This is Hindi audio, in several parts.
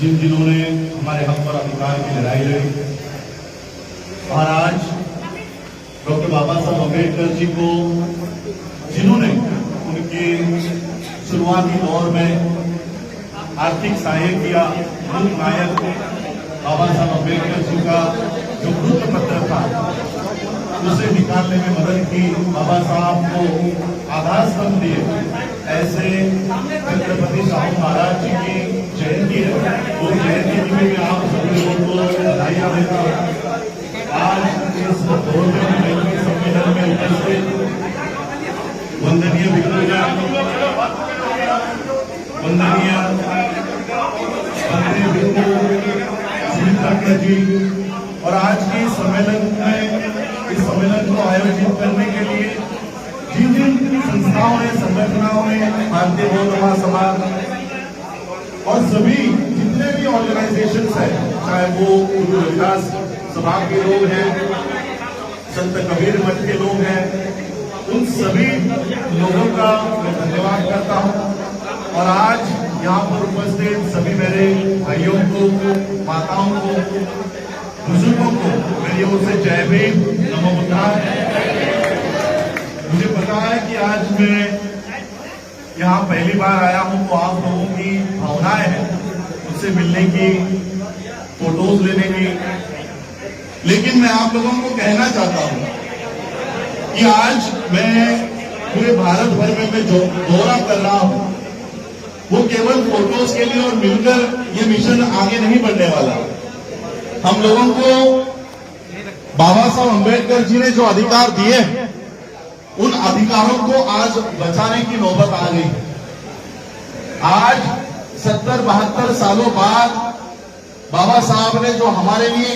जिन्होंने हमारे हक और अधिकार की लड़ाई लड़ी। और आज डॉक्टर बाबा साहब अम्बेडकर जी को जिन्होंने उनके शुरुआती दौर में आर्थिक सहायता किया, मूल नायक बाबा साहब अम्बेडकर जी का जो वृत्त पत्र था उसे निकालने में मदद की, बाबा साहब को आधार स्तंभ दिए। ऐसे छत्रपति शाहू महाराज जी की जयंती है, वो जयंती में भी आप सभी लोगों को बधाइयां देता हूं। आज इस सम्मेलन में उपस्थित वंदनीय विक्टोरिया, वंदनीय सुमित्रा जी, और आज के सम्मेलन में इस सम्मेलन को आयोजित करने के लिए जिन जिन संस्थाओं ने, संगठनों ने, भारतीय बौद्ध महासमाज और सभी जितने भी ऑर्गेनाइजेशंस हैं, चाहे वो गुरु रविदास सभा के लोग हैं, संत कबीर मठ के लोग हैं, उन सभी लोगों का मैं धन्यवाद करता हूं। और आज यहाँ पर उपस्थित सभी मेरे भाइयों को, माताओं को, बुजुर्गों को मेरी ओर से जय भीम, नमो बुद्धाय। मुझे पता है कि आज मैं यहाँ पहली बार आया हूँ, तो आप लोगों की भावनाएं हैं मुझसे मिलने की, फोटोज लेने की, लेकिन मैं आप लोगों को कहना चाहता हूँ कि आज मैं पूरे भारत भर में मैं जो दौरा कर रहा हूँ वो केवल फोटोज के लिए और मिलकर ये मिशन आगे नहीं बढ़ने वाला। हम लोगों को बाबा साहब अम्बेडकर जी ने जो अधिकार दिए, उन अधिकारों को आज बचाने की नौबत आ गई। आज 70-72 सालों बाद बाबा साहब ने जो हमारे लिए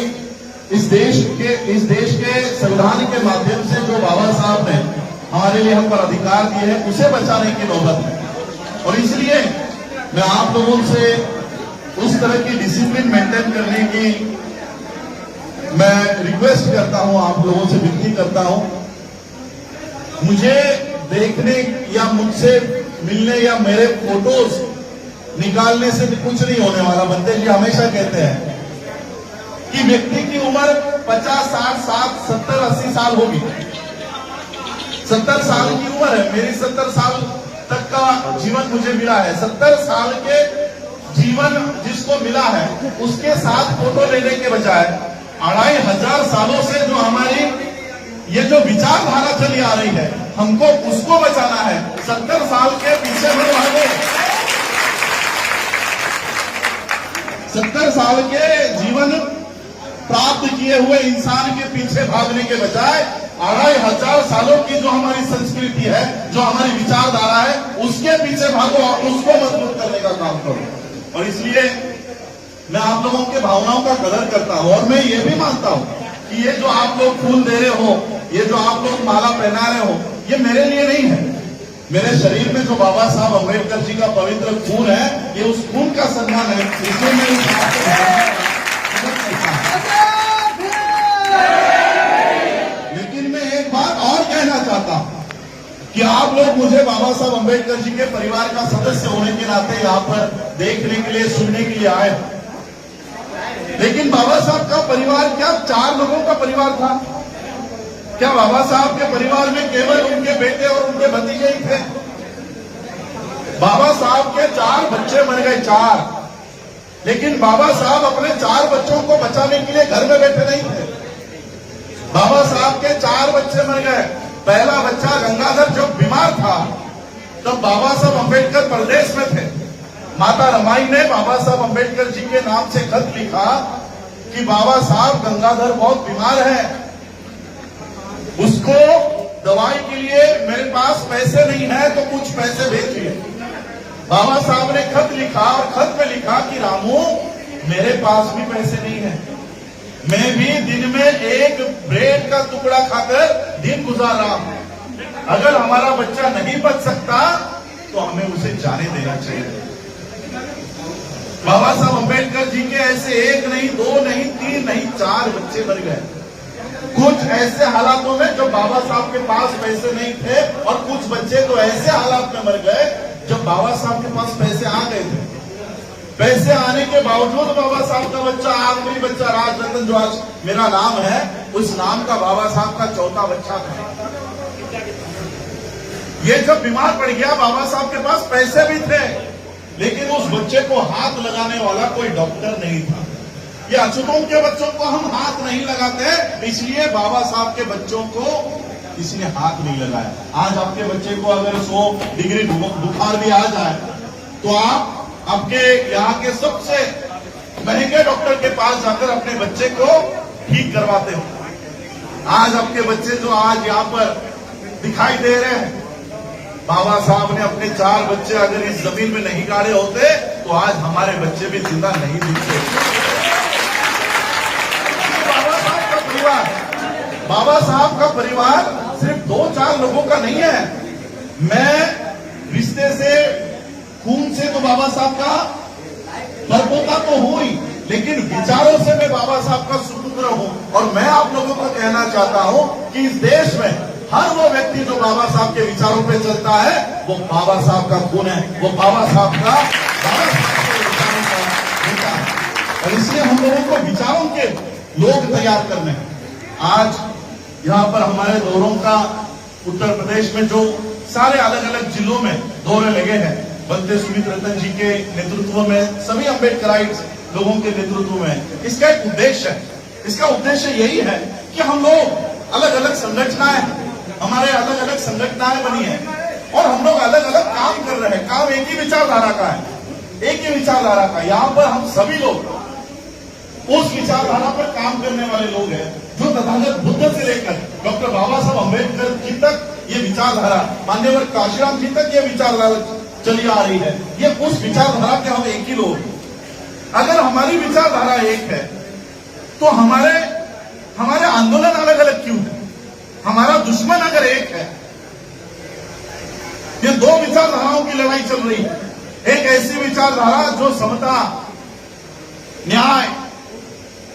इस देश के संविधान के माध्यम से जो बाबा साहब ने हमारे लिए हम पर अधिकार दिए हैं, उसे बचाने की नौबत है। और इसलिए मैं आप लोगों से उस तरह की डिसिप्लिन मेंटेन करने की मैं रिक्वेस्ट करता हूं, आप लोगों से विनती करता हूं। मुझे देखने या मुझसे मिलने या मेरे फोटोज निकालने से कुछ नहीं होने वाला। बंदे जी हमेशा कहते हैं कि व्यक्ति की उम्र 50, 60, 70, 80 साल होगी। 70 साल की उम्र है मेरी, 70 साल तक का जीवन मुझे मिला है। 70 साल के जीवन जिसको मिला है, उसके साथ फोटो लेने के बजाय 2500 सालों से जो हमारी ये जो विचारधारा चली आ रही है, हमको उसको बचाना है। 70 साल के पीछे हम भागे, 70 साल के जीवन प्राप्त किए हुए इंसान के पीछे भागने के बजाय 2500 सालों की जो हमारी संस्कृति है, जो हमारी विचारधारा है, उसके पीछे भागो और उसको मजबूत करने का काम करो। और इसलिए मैं आप लोगों के भावनाओं का कदर करता हूं। और मैं ये भी मानता हूं कि ये जो आप लोग फूल दे रहे हो, ये जो आप लोग माला पहना रहे हो, ये मेरे लिए नहीं है। मेरे शरीर में जो बाबा साहब अम्बेडकर जी का पवित्र खून है, ये उस खून का सम्मान है। इसलिए मैं लेकिन मैं एक बात और कहना चाहता हूं कि आप लोग मुझे बाबा साहब अम्बेडकर जी के परिवार का सदस्य होने के नाते यहाँ पर देखने के लिए, सुनने के लिए आए। लेकिन बाबा साहब का परिवार क्या 4 लोगों का परिवार था? क्या बाबा साहब के परिवार में केवल उनके बेटे और उनके भतीजे ही थे? बाबा साहब के 4 बच्चे मर गए, 4। लेकिन बाबा साहब अपने 4 बच्चों को बचाने के लिए घर में बैठे नहीं थे। बाबा साहब के 4 बच्चे मर गए। पहला बच्चा गंगाधर जब बीमार था, तब बाबा साहब अम्बेडकर प्रदेश में थे। माता रमाई ने बाबा साहब अम्बेडकर जी के नाम से खत लिखा कि बाबा साहब गंगाधर बहुत बीमार है, उसको दवाई के लिए मेरे पास पैसे नहीं है, तो कुछ पैसे भेजिए। बाबा साहब ने खत लिखा और खत में लिखा कि रामू, मेरे पास भी पैसे नहीं है, मैं भी दिन में एक ब्रेड का टुकड़ा खाकर दिन गुजार रहा हूं। अगर हमारा बच्चा नहीं बच सकता तो हमें उसे जाने देना चाहिए। बाबा साहब अम्बेडकर जी के ऐसे 1 नहीं, 2 नहीं, 3 नहीं, 4 बच्चे मर गए। कुछ ऐसे हालातों में जब बाबा साहब के पास पैसे नहीं थे, और कुछ बच्चे तो ऐसे हालात में मर गए जब बाबा साहब के पास पैसे आ गए थे। पैसे आने के बावजूद बाबा साहब का बच्चा, आखिरी बच्चा राजरतन, जो आज मेरा नाम है, उस नाम का बाबा साहब का चौथा बच्चा था। ये जब बीमार पड़ गया, बाबा साहब के पास पैसे भी थे, लेकिन उस बच्चे को हाथ लगाने वाला कोई डॉक्टर नहीं था। ये अछूतों के बच्चों को हम हाथ नहीं लगाते, इसलिए बाबा साहब के बच्चों को किसी ने हाथ नहीं लगाया। आज आपके बच्चे को अगर 100 डिग्री बुखार भी आ जाए तो आप आपके यहाँ के सबसे महंगे डॉक्टर के पास जाकर अपने बच्चे को ठीक करवाते हो। आज आपके बच्चे जो आज यहाँ पर दिखाई दे रहे हैं, बाबा साहब ने अपने 4 बच्चे अगर इस जमीन में नहीं गाड़े होते तो आज हमारे बच्चे भी जिंदा नहीं दिखते। बाबा साहब का परिवार सिर्फ 2-4 लोगों का नहीं है। मैं रिश्ते से, खून से तो बाबा साहब का परपोता तो हूं ही, लेकिन विचारों से मैं बाबा साहब का सुपुत्र हूं। और मैं आप लोगों को कहना चाहता हूं कि इस देश में हर वो व्यक्ति जो बाबा साहब के विचारों पे चलता है, वो बाबा साहब का खून है, वो बाबा साहब के विचारों का बेटा है। और इसलिए हम लोगों को विचारों के लोग तैयार करने हैं। आज यहाँ पर हमारे दौरों का उत्तर प्रदेश में जो सारे अलग अलग जिलों में दौरे लगे हैं, बंदे सुमित रतन जी के नेतृत्व में, सभी अम्बेडकराइट्स लोगों के नेतृत्व में, इसका एक उद्देश्य है। इसका उद्देश्य यही है कि हम लोग अलग अलग संगठनाएं, हमारे अलग अलग संगठनाएं बनी है और हम लोग अलग अलग काम कर रहे हैं। काम एक ही विचारधारा का है, एक ही विचारधारा का। यहाँ पर हम सभी लोग उस विचारधारा पर काम करने वाले लोग हैं जो तथागत बुद्ध से लेकर डॉक्टर बाबा साहब अम्बेडकर जी तक ये विचारधारा, मान्यवर काशीराम जी तक ये विचारधारा चली आ रही है। ये उस विचारधारा के हम एक ही लोग। अगर हमारी विचारधारा एक है तो हमारे आंदोलन अलग अलग क्यों है? हमारा दुश्मन अगर एक है, ये 2 विचारधाराओं की लड़ाई चल रही है। एक ऐसी विचारधारा जो समता, न्याय,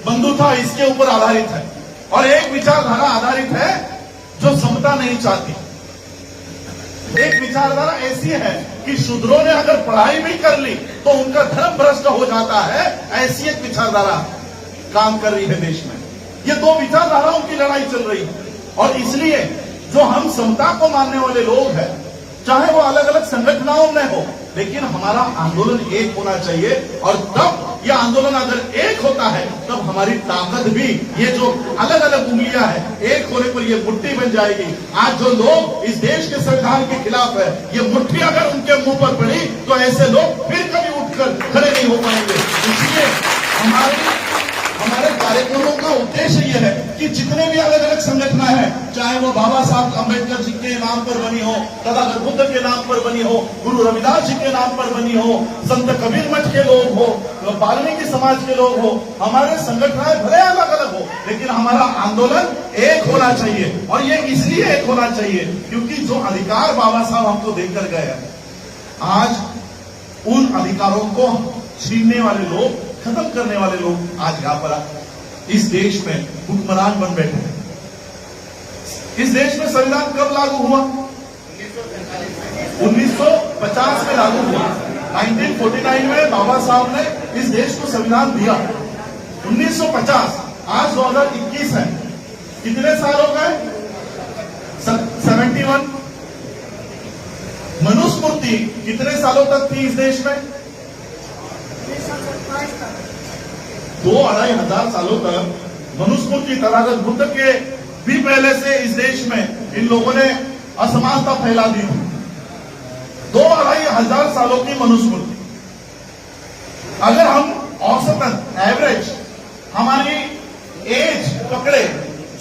बंधुता इसके ऊपर आधारित है, और एक विचारधारा आधारित है जो समता नहीं चाहती। एक विचारधारा ऐसी है कि शूद्रों ने अगर पढ़ाई भी कर ली तो उनका धर्म भ्रष्ट हो जाता है। ऐसी एक विचारधारा काम कर रही है देश में। ये 2 विचारधाराओं की लड़ाई चल रही है, और इसलिए जो हम समता को मानने वाले लोग हैं, चाहे वो अलग अलग संगठनों में हो, लेकिन हमारा आंदोलन एक होना चाहिए। और तब यह आंदोलन अगर एक होता है तब हमारी ताकत भी, ये जो अलग अलग उंगलियां हैं, एक होने पर ये मुट्ठी बन जाएगी। आज जो लोग इस देश के संविधान के खिलाफ है, ये मुट्ठी अगर उनके मुंह पर पड़ी तो ऐसे लोग फिर कभी उठकर खड़े नहीं हो पाएंगे। इसलिए हमारे कार्यक्रमों का उद्देश्य यह है कि जितने भी अलग अलग संगठन हैं, चाहे वो बाबा साहब अम्बेडकर जी के नाम पर बनी हो, तथागत बुद्ध के नाम पर बनी हो, गुरु रविदास जी के नाम पर बनी हो, संत कबीर मठ के लोग हो, वाल्मीकि समाज के लोग हो, हमारे संगठन भले अलग अलग हो, लेकिन हमारा आंदोलन एक होना चाहिए। और ये इसलिए एक होना चाहिए क्योंकि जो अधिकार बाबा साहब हमको देकर गए हैं, आज उन अधिकारों को छीनने वाले लोग, खत्म करने वाले लोग आज यहाँ पर इस देश में हुक्मरान बन बैठे हैं। इस देश में संविधान कब लागू हुआ? 1950 में लागू हुआ। 1949 में बाबा साहब ने इस देश को संविधान दिया। 1950, आज 2021 है, कितने साल हो गए? 71। मनुस्मृति कितने सालों तक थी इस देश में? 2-2.5 हजार सालों तक मनुस्मृति, तथागत बुद्ध के भी पहले से इस देश में इन लोगों ने असमानता फैला दी थी। 2-2.5 हजार सालों की मनुस्मृति। अगर हम औसतन एवरेज हमारी एज पकड़े,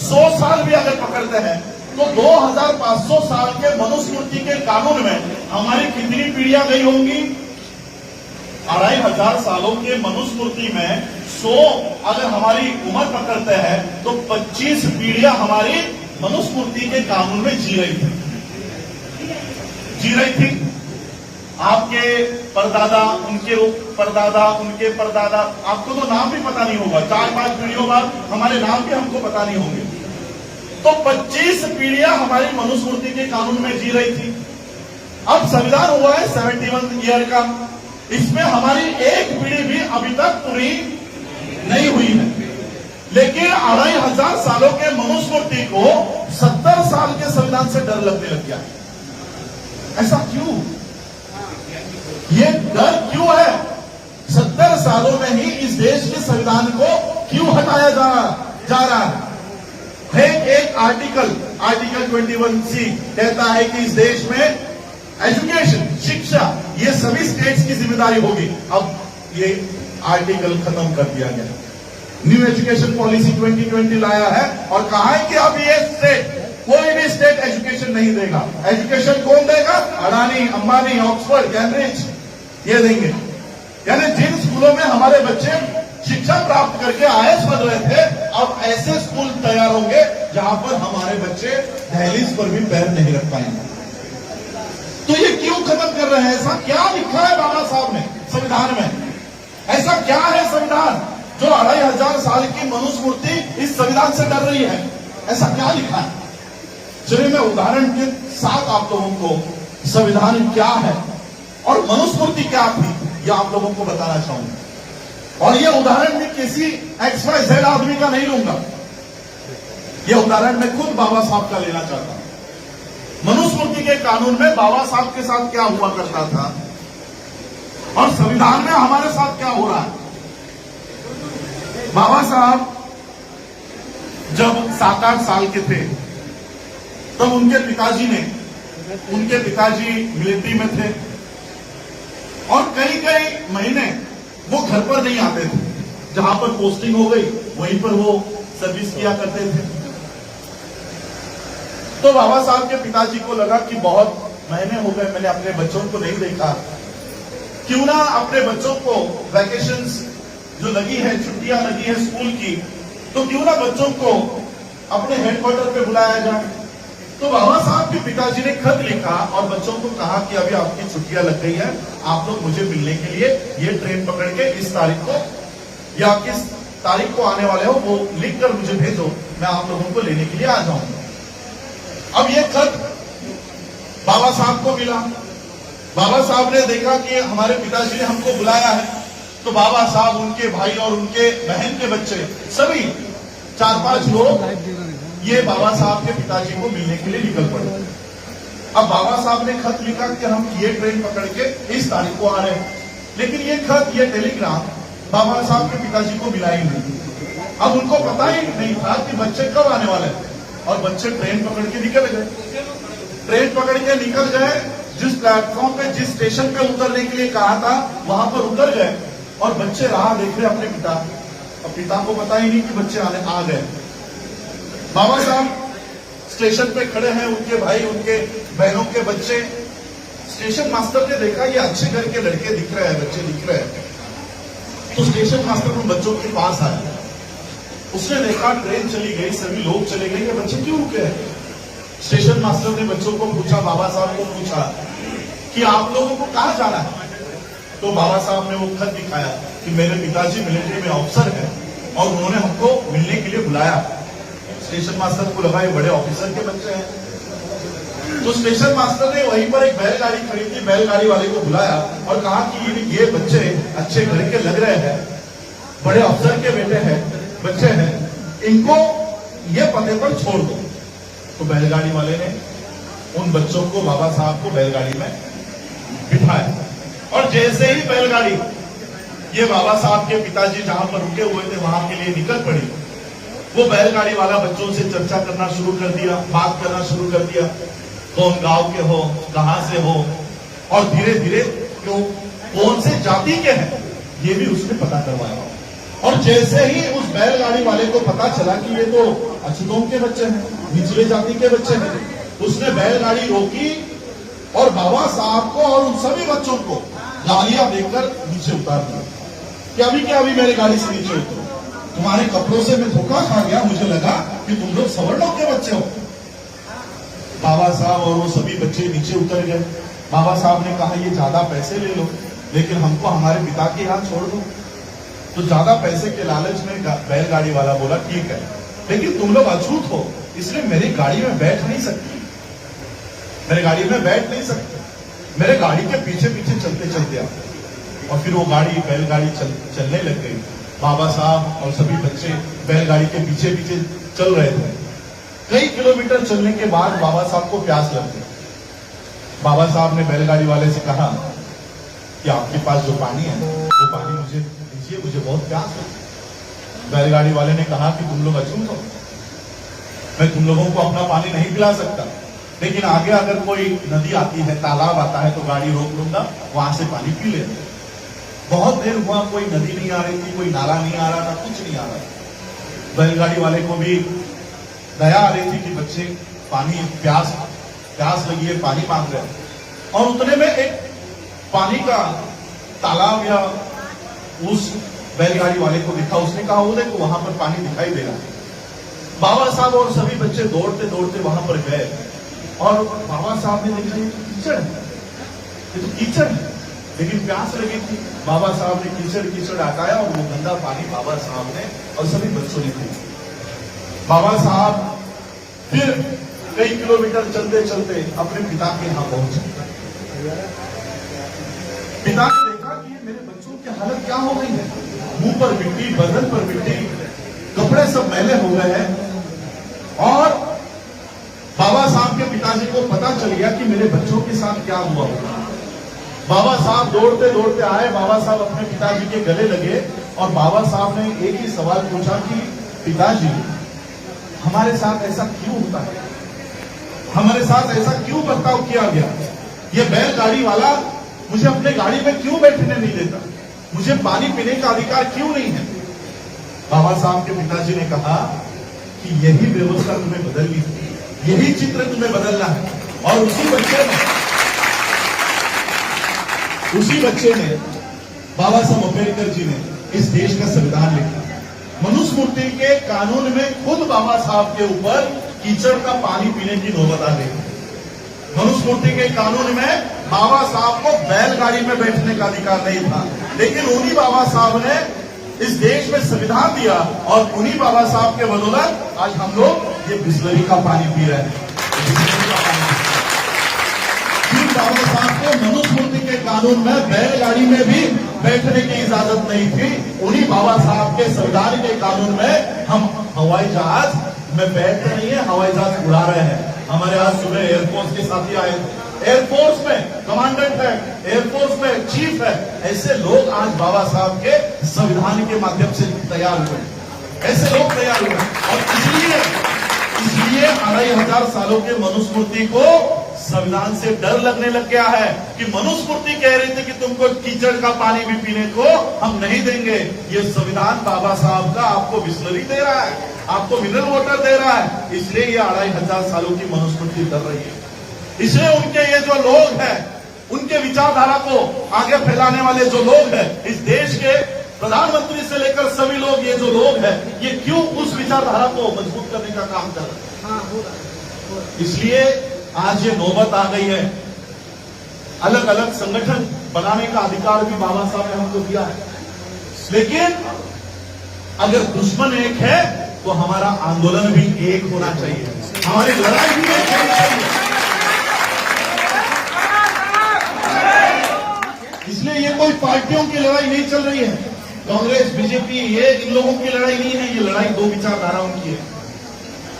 100 साल भी अगर पकड़ते हैं तो 2500 साल के मनुस्मृति के कानून में हमारी कितनी पीढ़ियां गई होंगी? 2500 सालों के मनुस्मृति में 100 अगर हमारी उम्र पकड़ते हैं तो 25 पीढ़ियां हमारी मनुस्मृति के कानून में जी रही थी। आपके परदादा, उनके परदादा, उनके परदादा, आपको तो नाम भी पता नहीं होगा। 4-5 पीढ़ियों बाद हमारे नाम भी हमको पता नहीं होंगे। तो 25 पीढ़ियां हमारी मनुस्मृति के कानून में जी रही थी। अब संविधान हुआ है 71 ईयर का, इसमें हमारी एक पीढ़ी भी अभी तक पूरी नहीं हुई है। लेकिन 2500 सालों के मनुस्मृति को 70 साल के संविधान से डर लगने लग गया। ऐसा क्यों? ये डर क्यों है? 70 सालों में ही इस देश के संविधान को क्यों हटाया जा रहा है? एक आर्टिकल 21C कहता है कि इस देश में एजुकेशन, शिक्षा, ये सभी स्टेट्स की जिम्मेदारी होगी। अब ये आर्टिकल खत्म कर दिया गया। न्यू एजुकेशन पॉलिसी 2020 लाया है और कहा है कि अब ये स्टेट, कोई भी स्टेट एजुकेशन नहीं देगा। एजुकेशन कौन देगा? अडानी, अंबानी, ऑक्सफोर्ड, कैम्ब्रिज, ये देंगे। यानी जिन स्कूलों में हमारे बच्चे शिक्षा प्राप्त करके IAS बन रहे थे, अब ऐसे स्कूल तैयार होंगे जहां पर हमारे बच्चे दहलीज पर भी पैर नहीं रख पाएंगे। तो ये क्यों खत्म कर रहे हैं? ऐसा क्या लिखा है बाबा साहब ने संविधान में? ऐसा क्या है संविधान जो 2500 साल की मनुस्मृति इस संविधान से डर रही है? ऐसा क्या लिखा है? चलिए मैं उदाहरण के साथ आप लोगों को संविधान क्या है और मनुस्मृति क्या थी यह आप लोगों को बताना चाहूंगा। और यह उदाहरण भी किसी XYZ आदमी का नहीं लूंगा, यह उदाहरण मैं खुद बाबा साहब का लेना चाहता हूं। मनुस्मृति के कानून में बाबा साहब के साथ क्या हुआ करता था और संविधान में हमारे साथ क्या हो रहा है। बाबा साहब जब 7-8 साल के थे तब उनके पिताजी मिलिट्री में थे और कई महीने वो घर पर नहीं आते थे। जहां पर पोस्टिंग हो गई वहीं पर वो सर्विस किया करते थे। तो बाबा साहब के पिताजी को लगा कि बहुत महीने हो गए मैंने अपने बच्चों को नहीं देखा, क्यों ना अपने बच्चों को वैकेशंस जो लगी है, छुट्टियां लगी है स्कूल की, तो क्यों ना बच्चों को अपने हेडक्वार्टर पे बुलाया जाए। तो बाबा साहब के पिताजी ने खत लिखा और बच्चों को कहा कि अभी आपकी छुट्टियां लग गई है, आप लोग मुझे मिलने के लिए ये ट्रेन पकड़ के इस तारीख को या किस तारीख को आने वाले हो वो लिख कर मुझे भेजो, मैं आप लोगों को लेने के लिए आ जाऊंगा। अब ये खत बाबा साहब को मिला। बाबा साहब ने देखा कि हमारे पिताजी ने हमको बुलाया है, तो बाबा साहब, उनके भाई और उनके बहन के बच्चे सभी 4-5 लोग ये बाबा साहब के पिताजी को मिलने के लिए निकल पड़े। अब बाबा साहब ने खत लिखा कि हम ये ट्रेन पकड़ के इस तारीख को आ रहे हैं, लेकिन ये खत, ये टेलीग्राम बाबा साहब के पिताजी को मिला ही नहीं। अब उनको पता ही नहीं था कि बच्चे कब आने वाले हैं और बच्चे ट्रेन पकड़ के निकल गए। ट्रेन पकड़ के निकल गए, जिस प्लेटफॉर्म पे, जिस स्टेशन पे उतरने के लिए कहा था वहां पर उतर गए और बच्चे राह देख रहे अपने पिता। अब पिता को पता ही नहीं कि बच्चे आ गए। बाबा साहब स्टेशन पे खड़े हैं, उनके भाई, उनके बहनों के बच्चे। स्टेशन मास्टर ने देखा ये अच्छे घर के लड़के दिख रहे हैं, बच्चे दिख रहे हैं, तो स्टेशन मास्टर उन बच्चों के पास आया। उसने देखा ट्रेन चली गई, सभी लोग चले गए, ये बच्चे क्यों रुके हैं? स्टेशन मास्टर ने बच्चों को पूछा, बाबा साहब को पूछा कि आप लोगों को कहां जाना है? तो बाबा साहब ने वो खत दिखाया कि मेरे पिताजी मिलिट्री में ऑफिसर है और उन्होंने हमको मिलने के लिए बुलाया। स्टेशन मास्टर को लगा ये बड़े ऑफिसर के बच्चे हैं, तो स्टेशन मास्टर ने वहीं पर एक बैलगाड़ी खड़ी थी, बैलगाड़ी वाले को बुलाया और कहा कि ये बच्चे अच्छे घर के लग रहे हैं, बड़े अफसर के बेटे हैं, बच्चे हैं, इनको ये पते पर छोड़ दो। तो बैलगाड़ी वाले ने उन बच्चों को, बाबा साहब को बैलगाड़ी में बिठाया और जैसे ही बैलगाड़ी ये बाबा साहब के पिताजी जहां पर रुके हुए थे वहां के लिए निकल पड़ी, वो बैलगाड़ी वाला बच्चों से चर्चा करना शुरू कर दिया, बात करना शुरू कर दिया, कौन गांव के हो, कहां से हो, और धीरे धीरे तो कौन से जाति के हैं ये भी उसने पता करवाया। और जैसे ही उस बैलगाड़ी वाले को पता चला कि ये तो अछूतों के बच्चे हैं, निचले जाति के बच्चे हैं, उसने बैलगाड़ी रोकी और बाबा साहब को और उन सभी बच्चों को गालियां देकर नीचे उतार दिया कि अभी मेरे गाड़ी से नीचे उतरो, तुम्हारे कपड़ों से मैं धोखा खा गया, मुझे लगा कि तुम लोग सवर्णों के बच्चे हो। बाबा साहब और वो सभी बच्चे नीचे उतर गए। बाबा साहब ने कहा ये ज्यादा पैसे ले लो, लेकिन हमको हमारे पिता के यहाँ छोड़ दो। तो ज्यादा पैसे के लालच में बैलगाड़ी वाला बोला ठीक है, लेकिन तुम लोग अछूत हो, इसलिए मेरी गाड़ी में बैठ नहीं सकती, मेरे गाड़ी में बैठ नहीं सकते, मेरे गाड़ी के पीछे पीछे चलते चलते आओ। और फिर वो गाड़ी बैलगाड़ी चलने लग गई। बाबा साहब और सभी बच्चे बैलगाड़ी के पीछे पीछे चल रहे थे। कई किलोमीटर चलने के बाद बाबा साहब को प्यास लग गई। बाबा साहब ने बैलगाड़ी वाले से कहा कि आपके पास जो पानी है वो पानी मुझे दीजिए, मुझे बहुत प्यास है। बैलगाड़ी वाले ने कहा कि तुम लोग अचूक हो, मैं तुम लोगों को अपना पानी नहीं पिला सकता, लेकिन आगे अगर कोई नदी आती है, तालाब आता है तो गाड़ी रोक लूंगा, वहां से पानी पी ले। बहुत देर हुआ, कोई नदी नहीं आ रही थी, कोई नाला नहीं आ रहा था, कुछ नहीं आ रहा था। बैलगाड़ी वाले को भी दया आ रही थी कि बच्चे पानी प्यास लगी है, पानी मांग रहे हैं। और उतने में एक पानी का तालाब या उस बैलगाड़ी वाले को दिखा। उसने कहा वो देखो वहां पर पानी दिखाई दे रहा है। बाबा साहब और सभी बच्चे दौड़ते दौड़ते वहां पर गए और बाबा साहब ने देखा ये तो कीचड़ है, ये तो कीचड़ है, लेकिन प्यास लगी थी। बाबा साहब ने कीचड़ हटाया और वो गंदा पानी बाबा साहब ने और सभी बच्चों ने पिया। बाबा साहब फिर कई किलोमीटर चलते चलते अपने पिता के यहां पहुंचे। पिता ने देखा कि ये मेरे बच्चों की हालत क्या हो गई है, मुंह पर मिट्टी, बदन पर मिट्टी, कपड़े सब मैले हो गए हैं। और बाबा साहब के पिताजी को पता चल गया कि मेरे बच्चों के साथ क्या हुआ होगा। बाबा साहब दौड़ते दौड़ते आए, बाबा साहब अपने पिताजी के गले लगे और बाबा साहब ने एक ही सवाल पूछा कि पिताजी हमारे साथ ऐसा क्यों होता है, हमारे साथ ऐसा क्यों बर्ताव किया गया, ये बैलगाड़ी वाला मुझे अपने गाड़ी में क्यों बैठने नहीं देता, मुझे पानी पीने का अधिकार क्यों नहीं है। बाबा साहब के पिताजी ने कहा कि यही व्यवस्था तुम्हें बदलनी है, यही चित्र तुम्हें बदलना है। और उसी बच्चे ने बाबा साहब अम्बेडकर जी ने इस देश का संविधान लिखा। मनुस्मृति के कानून में खुद बाबा साहब के ऊपर कीचड़ का पानी पीने की नौबत आ गई। मनुस्मृति के कानून में बाबा साहब को बैलगाड़ी में बैठने का अधिकार नहीं था, लेकिन उन्हीं बाबा साहब ने इस देश में संविधान दिया और उन्हीं बाबा साहब के बदौलत आज हम लोग ये बिस्लरी का पानी पी रहे हैं। बाबा साहब को मनुस्मृति के कानून में बैलगाड़ी में भी बैठने की इजाजत नहीं थी, उन्हीं बाबा साहब के संविधान के कानून में हम हवाई जहाज में बैठते नहीं है, हवाई जहाज उड़ा रहे हैं। हमारे आज सुबह एयरफोर्स के साथी आए, एयरफोर्स में कमांडेंट है, एयरफोर्स में चीफ है, ऐसे लोग आज बाबा साहब के संविधान के माध्यम से तैयार हुए, ऐसे लोग तैयार हुए। और इसलिए 2500 सालों के मनुस्मृति को संविधान से डर लगने लग गया है कि मनुस्मृति कह रही थी कि तुमको कीचड़ का पानी भी पीने को हम नहीं देंगे, ये संविधान बाबा साहब का आपको बिस्लरी दे रहा है, आपको मिनरल वाटर दे रहा है। इसलिए ये 2500 सालों की मनुस्मृति डर रही है। इसलिए उनके ये जो लोग हैं, उनके विचारधारा को आगे फैलाने वाले जो लोग हैं, इस देश के प्रधानमंत्री से लेकर सभी लोग, ये जो लोग हैं, ये क्यों उस विचारधारा को मजबूत करने का काम कर रहे हैं। इसलिए आज ये नौबत आ गई है। अलग अलग संगठन बनाने का अधिकार भी बाबा साहब ने हमको दिया है, लेकिन अगर दुश्मन एक है तो हमारा आंदोलन भी एक होना चाहिए, हमारी लड़ाई भी एक होनी चाहिए। इसलिए ये कोई पार्टियों की लड़ाई नहीं चल रही है, कांग्रेस बीजेपी ये इन लोगों की लड़ाई नहीं है, ये लड़ाई दो विचारधाराओं की है,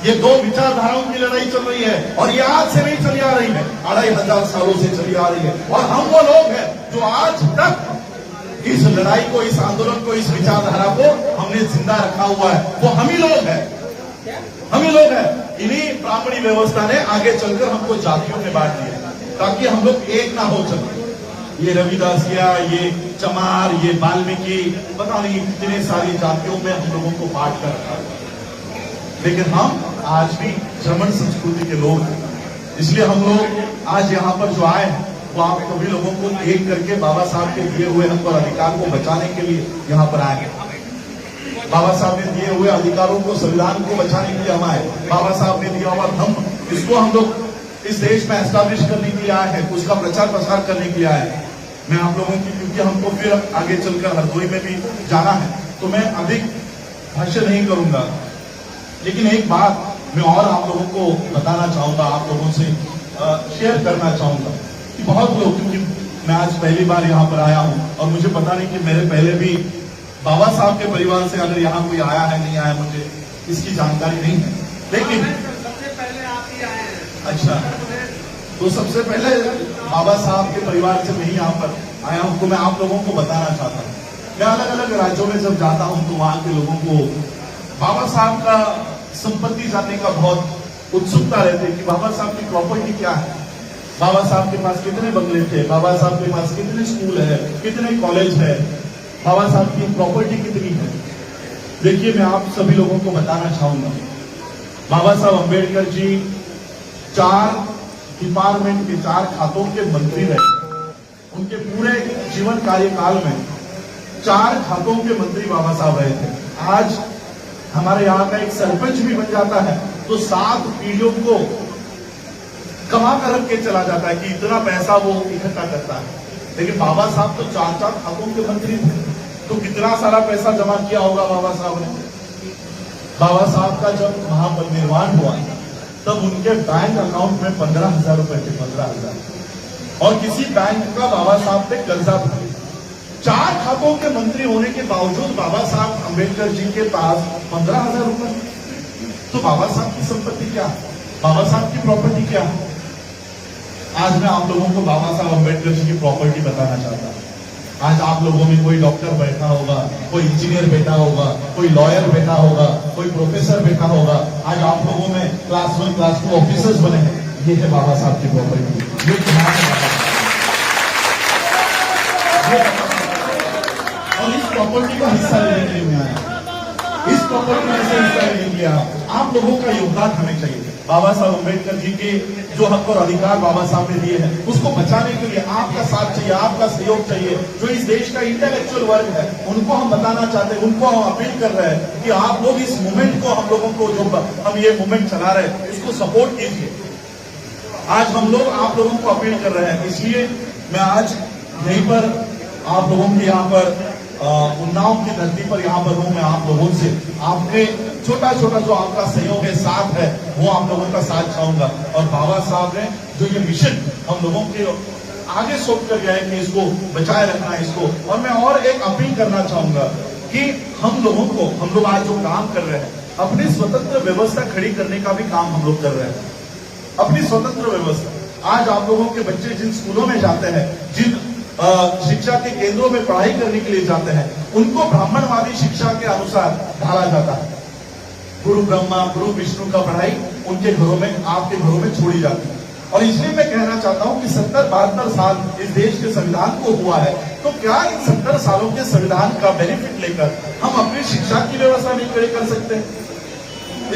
ये दो विचारधाराओं की लड़ाई चल रही है। और ये आज से नहीं चली आ रही है, 2500 सालों से चली आ रही है। और हम वो लोग हैं जो आज तक इस लड़ाई को, इस आंदोलन को, इस विचारधारा को हमने जिंदा रखा हुआ है, वो हम ही लोग हैं, हम ही लोग हैं। इन्हीं ब्राह्मणी व्यवस्था ने आगे चलकर हमको जातियों में बांट दिया ताकि हम लोग एक ना हो सके। ये रविदासिया, ये चमार, ये वाल्मीकि, पता नहीं कितने सारी जातियों में हम लोगों को बांट कर रखा है, लेकिन हम आज भी जर्मन संस्कृति के लोग हैं। इसलिए हम लोग आज यहाँ पर जो आए हैं वो आप सभी लोगों को एक करके बाबा साहब के दिए हुए हम पर अधिकार को बचाने के लिए यहाँ पर आए हैं। बाबा साहब ने दिए हुए अधिकारों को, संविधान को बचाने के लिए हम आए। बाबा साहब ने दिया हुआ हम इसको हम लोग इस देश में एस्टैब्लिश करने के लिए आए हैं, उसका प्रचार प्रसार करने के लिए आए हैं। मैं आप लोगों की, क्योंकि हमको फिर आगे चलकर हरदोई में भी जाना है, तो मैं अधिक भाष्य नहीं करूंगा, लेकिन एक बात मैं और आप लोगों को बताना चाहूंगा, आप लोगों से शेयर करना चाहूंगा कि बहुत लोग, क्योंकि मैं आज पहली बार यहाँ पर आया हूँ और मुझे पता नहीं कि मेरे पहले भी बाबा साहब के परिवार से अगर यहाँ कोई आया है नहीं आया, मुझे इसकी जानकारी नहीं है। लेकिन सबसे पहले आप ही आए हैं। अच्छा, तो सबसे पहले बाबा साहब के परिवार से मैं ही यहाँ पर आया हूँ। तो मैं आप लोगों को बताना चाहता हूँ, मैं अलग अलग राज्यों में जब जाता हूँ तो वहाँ के लोगों को बाबा साहब का संपत्ति जानने का बहुत उत्सुकता रहती है कि बाबा साहब की प्रॉपर्टी क्या है, बाबा साहब के पास कितने बंगले थे, बाबा साहब के पास कितने स्कूल है, कितने कॉलेज है, बाबा साहब की प्रॉपर्टी कितनी है। देखिए, मैं आप सभी लोगों को बताना चाहूंगा, बाबा साहब अम्बेडकर जी 4 डिपार्टमेंट के 4 खातों के मंत्री रहे। उनके पूरे जीवन कार्यकाल में 4 खातों के मंत्री बाबा साहब रहे थे। आज हमारे यहाँ का एक सरपंच भी बन जाता है तो 7 पीढ़ियों को कमा कर रख के चला जाता है कि इतना पैसा वो इकट्ठा करता है। लेकिन बाबा साहब तो 4 खातों के मंत्री थे, तो कितना सारा पैसा जमा किया होगा बाबा साहब ने। बाबा साहब का जब महापरिनिर्वाण हुआ तब उनके बैंक अकाउंट में 15,000 रुपए थे, 15,000, और किसी बैंक का बाबा साहब पे कर्जा था। 4 खातों के मंत्री होने के बावजूद बाबा साहब अम्बेडकर जी के पास 15,000 रुपए। तो बाबा साहब की संपत्ति क्या है, बाबा साहब की प्रॉपर्टी क्या है। आज मैं आप लोगों को बाबा साहब अम्बेडकर जी की प्रॉपर्टी बताना चाहता हूँ। आज आप लोगों में कोई डॉक्टर बैठा होगा, कोई इंजीनियर बैठा होगा, कोई लॉयर बैठा होगा, कोई प्रोफेसर बैठा होगा। आज आप लोगों में क्लास 1 क्लास 2 ऑफिसर्स बने हैं। ये है बाबा साहब की प्रॉपर्टी, ये तुम्हारे और इस प्रॉपर्टी का हिस्सा लेने के लिए मैं आया, इस प्रॉपर्टी में से हिस्सा लेने के लिए आप लोगों का योगदान हमें चाहिए। बाबा साहब अम्बेडकर जी के जो हक और अधिकार बाबा साहब ने दिए हैं उसको बचाने के लिए आपका साथ चाहिए, आपका सहयोग चाहिए। जो इस देश का इंटेलेक्चुअल वर्ग है उनको हम बताना चाहते हैं, उनको हम अपील कर रहे हैं कि आप लोग इस मूवमेंट को, हम लोगों को जो हम ये मूवमेंट चला रहे हैं इसको सपोर्ट कीजिए। आज हम लोग आप लोगों को अपील कर रहे हैं, इसलिए मैं आज यहीं पर आप लोगों के यहाँ पर उन्नाव की धरती पर यहाँ पर हूँ। मैं आप लोगों से आपके छोटा छोटा जो आपका सहयोग है, साथ है, वो आप लोगों का साथ चाहूंगा। और बाबा साहब ने जो ये मिशन हम लोगों के आगे सौंप कर गया है कि इसको बचाए रखना है इसको। और मैं और एक अपील करना चाहूंगा कि हम लोग आज जो काम कर रहे हैं, अपनी स्वतंत्र व्यवस्था खड़ी करने का भी काम हम लोग कर रहे हैं। अपनी स्वतंत्र व्यवस्था, आज आप लोगों के बच्चे जिन स्कूलों में जाते हैं, जिन शिक्षा के केंद्रों में पढ़ाई करने के लिए जाते हैं, उनको ब्राह्मणवादी शिक्षा के अनुसार ढाला जाता है। गुरु ब्रह्मा गुरु विष्णु का पढ़ाई उनके घरों में, आपके घरों में छोड़ी जाती है। और इसलिए मैं कहना चाहता हूं कि 70-72 साल इस देश के संविधान को हुआ है, तो क्या इन 70 सालों के संविधान का बेनिफिट लेकर हम अपनी शिक्षा की व्यवस्था नहीं खड़ी कर सकते।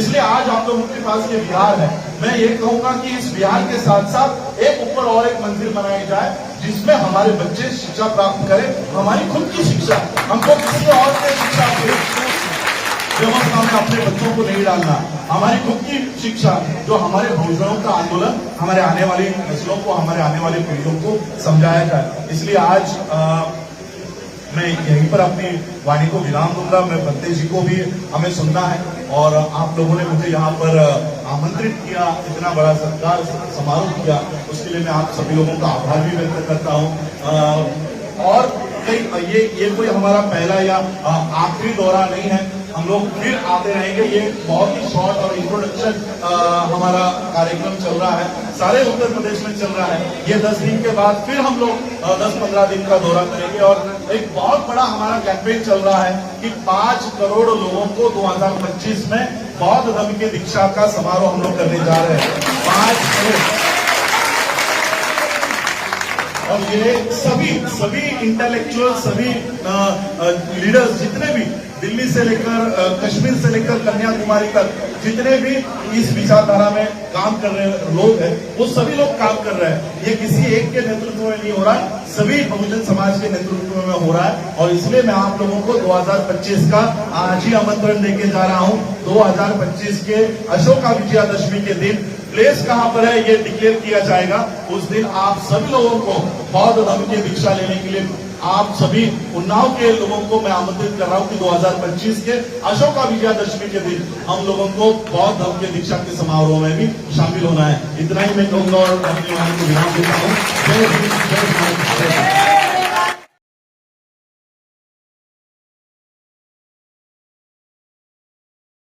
इसलिए आज आप लोगों के पास ये विहार है। मैं ये कहूंगा कि इस विहार के साथ साथ एक ऊपर और एक मंदिर बनाई जाए जिसमें हमारे बच्चे शिक्षा प्राप्त करें, हमारी खुद की शिक्षा। हमको किसी और के शिक्षा की व्यवस्था में अपने बच्चों को नहीं डालना, हमारी खुद की शिक्षा जो हमारे भविष्यों का आंदोलन हमारे आने वाली नस्लों को, हमारे आने वाली पीढ़ियों को समझाया जाए। इसलिए आज मैं यहीं पर अपनी वाणी को विराम दूंगा। मैं बंते जी को भी हमें सुनना है और आप लोगों ने मुझे यहाँ पर आमंत्रित किया, इतना बड़ा सत्कार समारोह किया, उसके लिए मैं आप सभी लोगों का आभार भी व्यक्त करता हूँ। और ये कोई हमारा पहला या आखिरी दौरा नहीं है, हम लोग फिर आते रहेंगे। ये बहुत ही शॉर्ट और इंट्रोडक्शन हमारा कार्यक्रम चल रहा है, सारे उत्तर प्रदेश में चल रहा है। ये 10 दिन के बाद फिर हम लोग 10-15 दिन का दौरा करेंगे और एक बहुत बड़ा हमारा कैंपेन चल रहा है कि 5 करोड़ लोगों को 2025 में बौद्ध धर्म की दीक्षा का समारोह हम लोग करने जा रहे हैं। 5 करोड़। और ये सभी इंटेलेक्चुअल, सभी लीडर्स, जितने भी दिल्ली से लेकर कश्मीर से लेकर कन्याकुमारी तक जितने भी इस विचारधारा में काम कर रहे लोग हैं, वो सभी लोग काम कर रहे हैं। ये किसी एक के नेतृत्व में नहीं हो रहा है, सभी बहुजन समाज के नेतृत्व में हो रहा है। और इसलिए मैं आप लोगों को 2025 का आज ही आमंत्रण देके जा रहा हूं। 2025 के अशोका विजयादशमी के दिन प्लेस कहां पर है ये डिक्लेयर किया जाएगा। उस दिन आप सभी लोगों को बौद्ध धर्म की दीक्षा लेने के लिए, आप सभी उन्नाव के लोगों को मैं आमंत्रित कर रहा हूं कि 2025 के अशोका विजयादशमी के दिन हम लोगों को बौद्ध धर्म के दीक्षा के समारोह में भी शामिल होना है। इतना ही मैं कहूंगा और अपनी वाणी को विराम देता हूं। जय हिंद, जय भारत। जय श्री राम।